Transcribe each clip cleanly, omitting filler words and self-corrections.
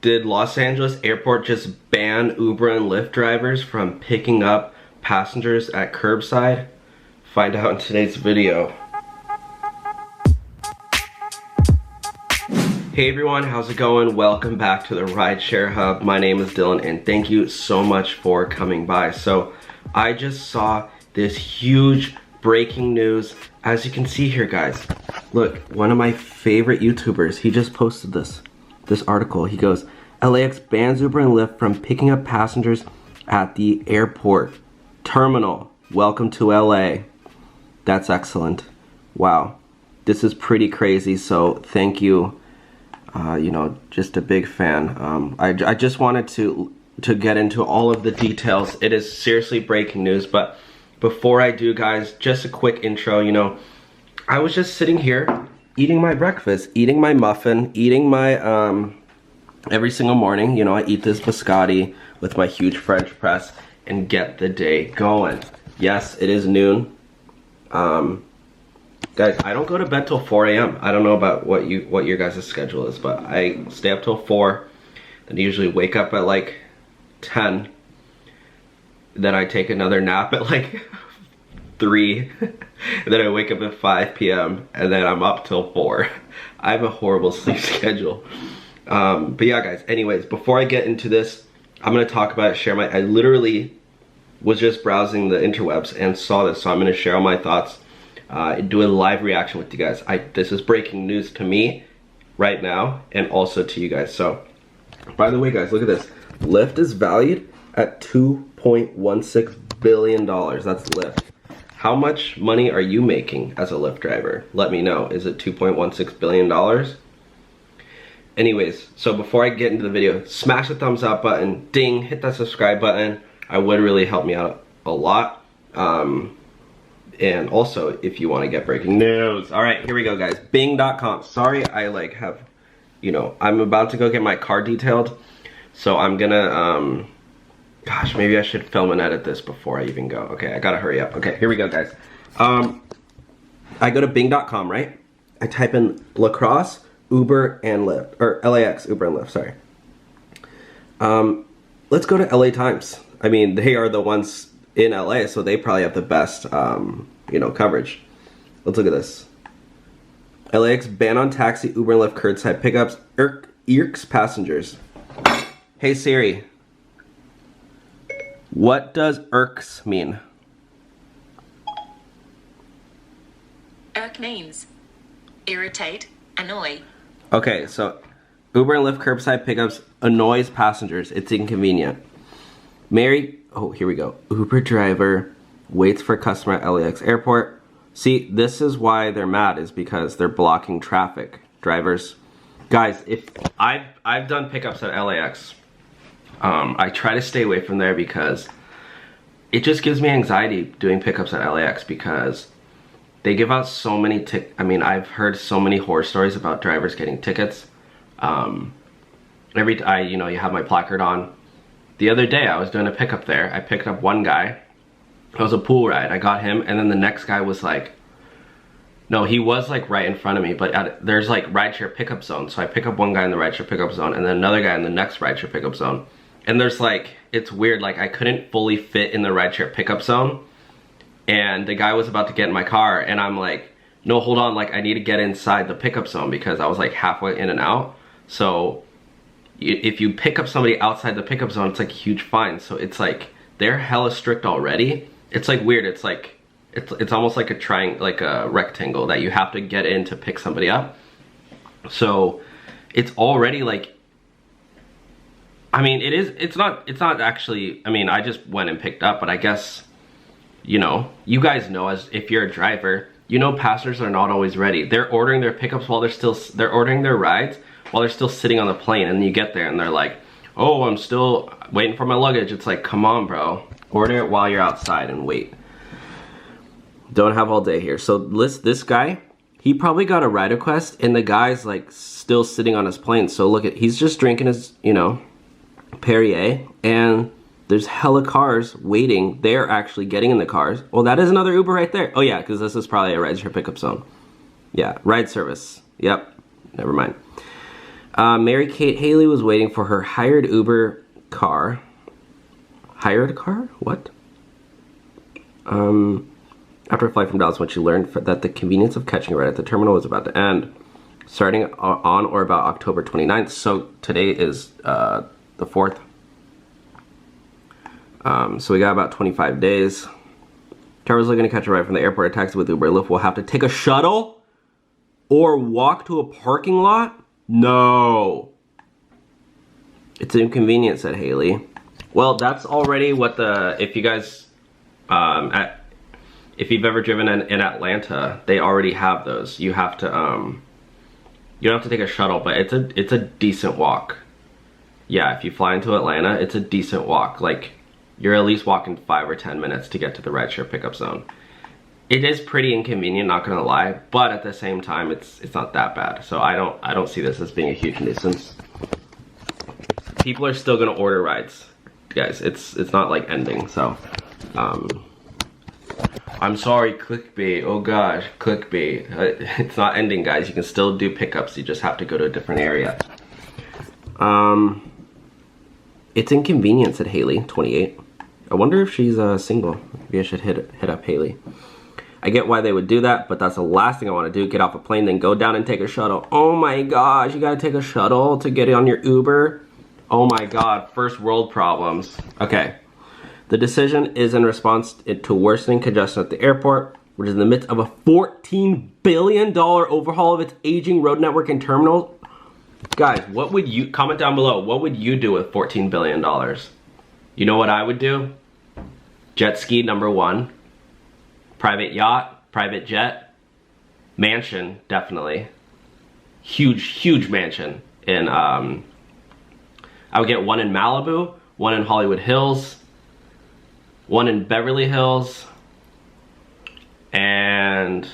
Did Los Angeles Airport just ban Uber and Lyft drivers from picking up passengers at curbside? Find out in today's video. Hey everyone, how's it going? Welcome back to the Rideshare Hub. My name is Dylan and thank you so much for coming by. So I just saw this huge breaking news. As you can see here, guys, look, one of my favorite YouTubers, he just posted this article. He goes, LAX bans Uber and Lyft from picking up passengers at the airport terminal. Welcome to LA. That's excellent. Wow, this is pretty crazy. So thank you. You know, just a big fan. I just wanted to get into all of the details. It is seriously breaking news, but before I do, guys, just a quick intro. You know, I was just sitting here eating my breakfast, eating my muffin, eating my every single morning. You know, I eat this biscotti with my huge French press and get the day going. Yes, it is noon. Guys, I don't go to bed till 4 a.m. I don't know about what your guys' schedule is, but I stay up till 4, and usually wake up at like 10. Then I take another nap at like 3, and then I wake up at 5 p.m. and then I'm up till 4. I have a horrible sleep schedule. But yeah, guys, anyways, before I get into this, I'm gonna talk about it, I literally was just browsing the interwebs and saw this, so I'm gonna share all my thoughts. Do a live reaction with you guys. This is breaking news to me right now and also to you guys. So, by the way, guys, look at this. Lyft is valued at $2.16 billion. That's Lyft. How much money are you making as a Lyft driver? Let me know. Is it $2.16 billion? Anyways, so before I get into the video, smash the thumbs up button, ding, hit that subscribe button. I would really help me out a lot. And also, if you want to get breaking news. All right, here we go, guys. Bing.com. Sorry, I like have, you know, I'm about to go get my car detailed. So I'm gonna, gosh, maybe I should film and edit this before I even go. Okay, I gotta hurry up. Okay, here we go, guys. I go to Bing.com, right? I type in lacrosse, Uber and Lyft, or LAX, Uber and Lyft, sorry. Let's go to LA Times. I mean, they are the ones in LA, so they probably have the best, you know, coverage. Let's look at this. LAX ban on taxi, Uber and Lyft curbside pickups, irks passengers. Hey Siri, what does irks mean? Irk means irritate, annoy. Okay, so Uber and Lyft curbside pickups annoys passengers. It's inconvenient. Oh, here we go. Uber driver waits for customer at LAX airport. See, this is why they're mad, is because they're blocking traffic. Drivers, guys, if I've done pickups at LAX, I try to stay away from there because it just gives me anxiety doing pickups at LAX because they give out so many I mean, I've heard so many horror stories about drivers getting tickets. You know, you have my placard on. The other day I was doing a pickup there. I picked up one guy. It was a pool ride. I got him, and then the next guy was like, no, he was like right in front of me, but there's like rideshare pickup zone. So I pick up one guy in the rideshare pickup zone and then another guy in the next rideshare pickup zone. And there's like, it's weird, like I couldn't fully fit in the rideshare pickup zone. And the guy was about to get in my car and I'm like, no, hold on, like I need to get inside the pickup zone because I was like halfway in and out. So if you pick up somebody outside the pickup zone, it's like a huge fine. So it's like, they're hella strict already. It's like weird, it's like, it's almost like a triangle, like a rectangle that you have to get in to pick somebody up. So it's already like, I mean, it's not actually, I mean, I just went and picked up, but I guess, you know, you guys know, as if you're a driver, you know, passengers are not always ready. They're ordering their pickups while they're ordering their rides while they're still sitting on the plane, and you get there and they're like, oh, I'm still waiting for my luggage. It's like, come on, bro. Order it while you're outside and wait. Don't have all day here. So this guy, he probably got a ride request and the guy's like still sitting on his plane. So look he's just drinking his, you know, Perrier, and there's hella cars waiting. They're actually getting in the cars. Well, that is another Uber right there. Oh yeah, because this is probably a rideshare pickup zone. Yeah, ride service. Yep, never mind. Mary Kate Haley was waiting for her hired Uber car. Hired car? What? After a flight from Dallas, when she learned that the convenience of catching a ride at the terminal was about to end, starting on or about October 29th. So today is the 4th. So we got about 25 days. Travelers looking to catch a ride from the airport or taxi with Uber or Lyft will have to take a shuttle or walk to a parking lot? No. It's inconvenient, said Haley. Well, that's already what if you guys, if you've ever driven in Atlanta, they already have those. You have to, you don't have to take a shuttle, but it's a decent walk. Yeah, if you fly into Atlanta, it's a decent walk. Like, you're at least walking 5 or 10 minutes to get to the rideshare pickup zone. It is pretty inconvenient, not gonna lie, but at the same time, it's not that bad. So I don't see this as being a huge nuisance. People are still gonna order rides, guys. It's not like ending. So, I'm sorry, clickbait. Oh gosh, clickbait. It's not ending, guys. You can still do pickups. You just have to go to a different area. It's inconvenient, said Haley, 28. I wonder if she's single. Maybe I should hit up Haley. I get why they would do that, but that's the last thing I want to do. Get off a plane, then go down and take a shuttle. Oh my gosh, you gotta take a shuttle to get on your Uber? Oh my god, first world problems. Okay. The decision is in response to worsening congestion at the airport, which is in the midst of a $14 billion overhaul of its aging road network and terminals. Guys, what would you, comment down below, what would you do with $14 billion? You know what I would do? Jet ski, #1. Private yacht, private jet. Mansion, definitely. Huge mansion. And I would get one in Malibu, one in Hollywood Hills, one in Beverly Hills, and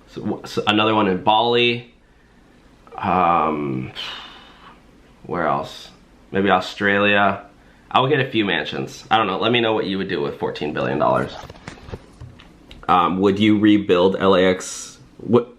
so another one in Bali. Where else? Maybe Australia. I will get a few mansions. I don't know. Let me know what you would do with $14 billion. Would you rebuild LAX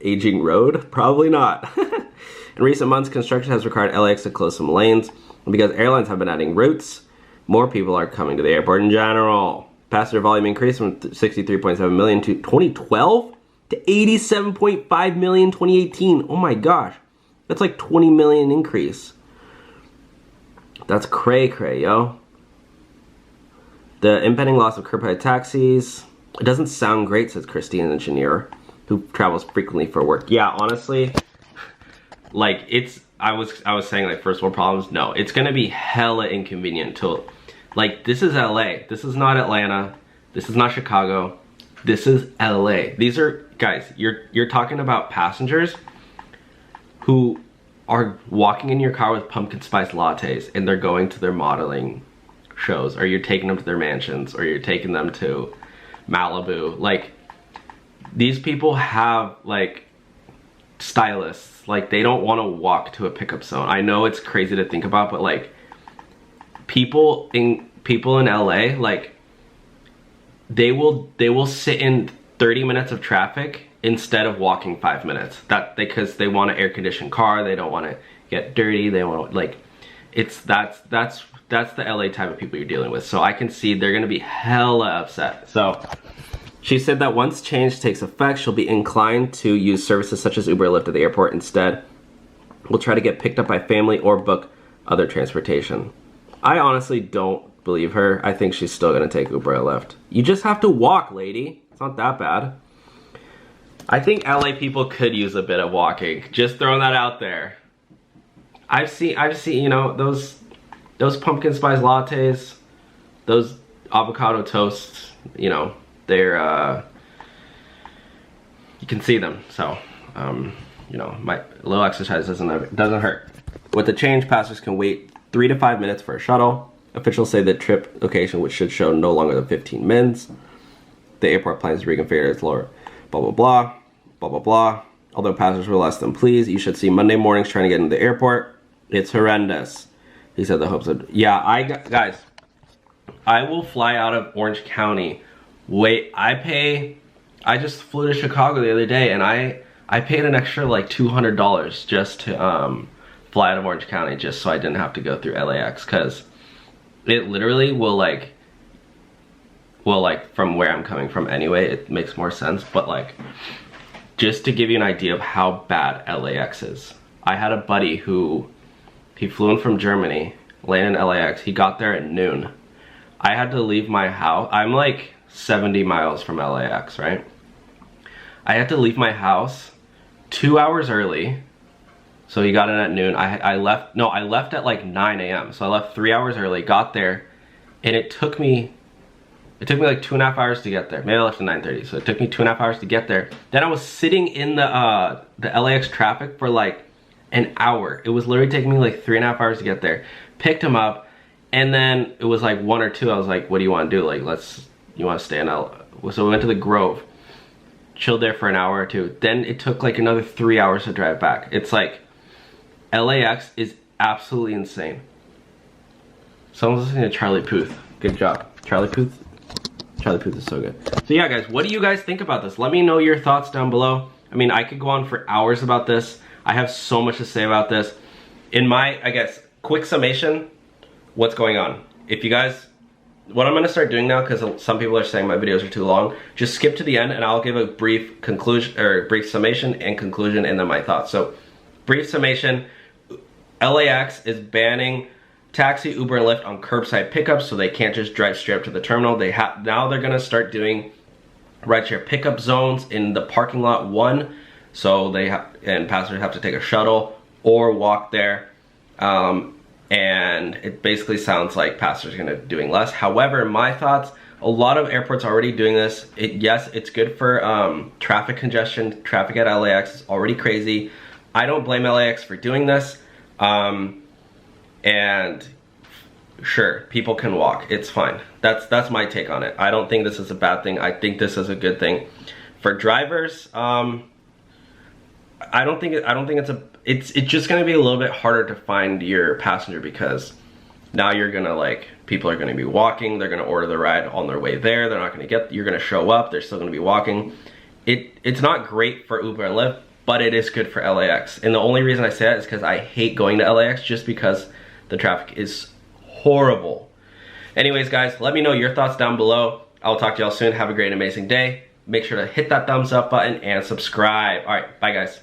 Aging Road? Probably not. In recent months, construction has required LAX to close some lanes. And because airlines have been adding routes, more people are coming to the airport in general. Passenger volume increased from 63.7 million to 2012 to 87.5 million 2018. Oh my gosh. That's like 20 million increase. That's cray, yo. The impending loss of curbside taxis. It doesn't sound great, says Christine, an engineer who travels frequently for work. Yeah, honestly, like I was saying like first world problems. No, it's gonna be hella inconvenient to, like, this is LA. This is not Atlanta. This is not Chicago. This is LA. These are, guys, you're talking about passengers who are walking in your car with pumpkin spice lattes and they're going to their modeling shows, or you're taking them to their mansions, or you're taking them to Malibu. Like, these people have like stylists. Like, they don't want to walk to a pickup zone. I know it's crazy to think about, but like people in LA, like they will sit in 30 minutes of traffic instead of walking 5 minutes. Because they want an air conditioned car, they don't want to get dirty, they want to, like, that's the LA type of people you're dealing with. So I can see they're gonna be hella upset. So she said that once change takes effect, she'll be inclined to use services such as Uber or Lyft at the airport instead. We'll try to get picked up by family or book other transportation. I honestly don't believe her. I think she's still gonna take Uber or Lyft. You just have to walk, lady. It's not that bad. I think LA people could use a bit of walking. Just throwing that out there. I've seen, you know, those pumpkin spice lattes, those avocado toasts, you know, they're, you can see them. So, you know, a little exercise doesn't hurt. With the change, passengers can wait 3 to 5 minutes for a shuttle. Officials say the trip location, which should show no longer than 15 minutes. The airport plans to reconfigure its lower, blah, blah, blah, blah, blah, blah. Although passengers were less than pleased, you should see Monday mornings trying to get into the airport. It's horrendous. He said the hopes of, yeah, guys, I will fly out of Orange County. Wait, I just flew to Chicago the other day and I paid an extra like $200 just to fly out of Orange County just so I didn't have to go through LAX, because it literally will like from where I'm coming from anyway, it makes more sense, but like just to give you an idea of how bad LAX is. I had a buddy who, he flew in from Germany, landed in LAX, he got there at noon. I had to leave my house, I'm like 70 miles from LAX, right? I had to leave my house 2 hours early. So he got in at noon. I left at like 9 a.m. So I left 3 hours early, got there, and it took me like 2.5 hours to get there. Maybe I left at 9:30, so it took me 2.5 hours to get there. Then I was sitting in the LAX traffic for like an hour. It was literally taking me like 3.5 hours to get there. Picked him up, and then it was like 1 or 2. I was like, what do you want to do? Like, you want to stay in LA? So we went to the Grove, chilled there for an hour or 2. Then it took like another 3 hours to drive back. It's like, LAX is absolutely insane. Someone's listening to Charlie Puth. Good job. Charlie Puth? Charlie Puth is so good. So yeah, guys, what do you guys think about this? Let me know your thoughts down below. I mean, I could go on for hours about this. I have so much to say about this. In my, I guess, quick summation, what's going on? If you guys, what I'm gonna start doing now, because some people are saying my videos are too long, just skip to the end and I'll give a brief conclusion, or brief summation and conclusion, and then my thoughts. So, brief summation, LAX is banning taxi, Uber, and Lyft on curbside pickups, so they can't just drive straight up to the terminal. Now they're gonna start doing rideshare pickup zones in the parking lot 1, so and passengers have to take a shuttle or walk there. And it basically sounds like passengers are gonna be doing less. However, my thoughts, a lot of airports are already doing this. Yes, it's good for traffic congestion. Traffic at LAX is already crazy. I don't blame LAX for doing this. And sure, people can walk, it's fine. That's my take on it. I don't think this is a bad thing. I think this is a good thing. For drivers, I don't think it's just gonna be a little bit harder to find your passenger, because now you're gonna people are gonna be walking, they're gonna order the ride on their way there, they're not gonna you're gonna show up, they're still gonna be walking. It's not great for Uber and Lyft, but it is good for LAX. And the only reason I say that is because I hate going to LAX, just because the traffic is horrible. Anyways, guys, let me know your thoughts down below. I'll talk to y'all soon. Have a great, amazing day. Make sure to hit that thumbs up button and subscribe. All right, bye, guys.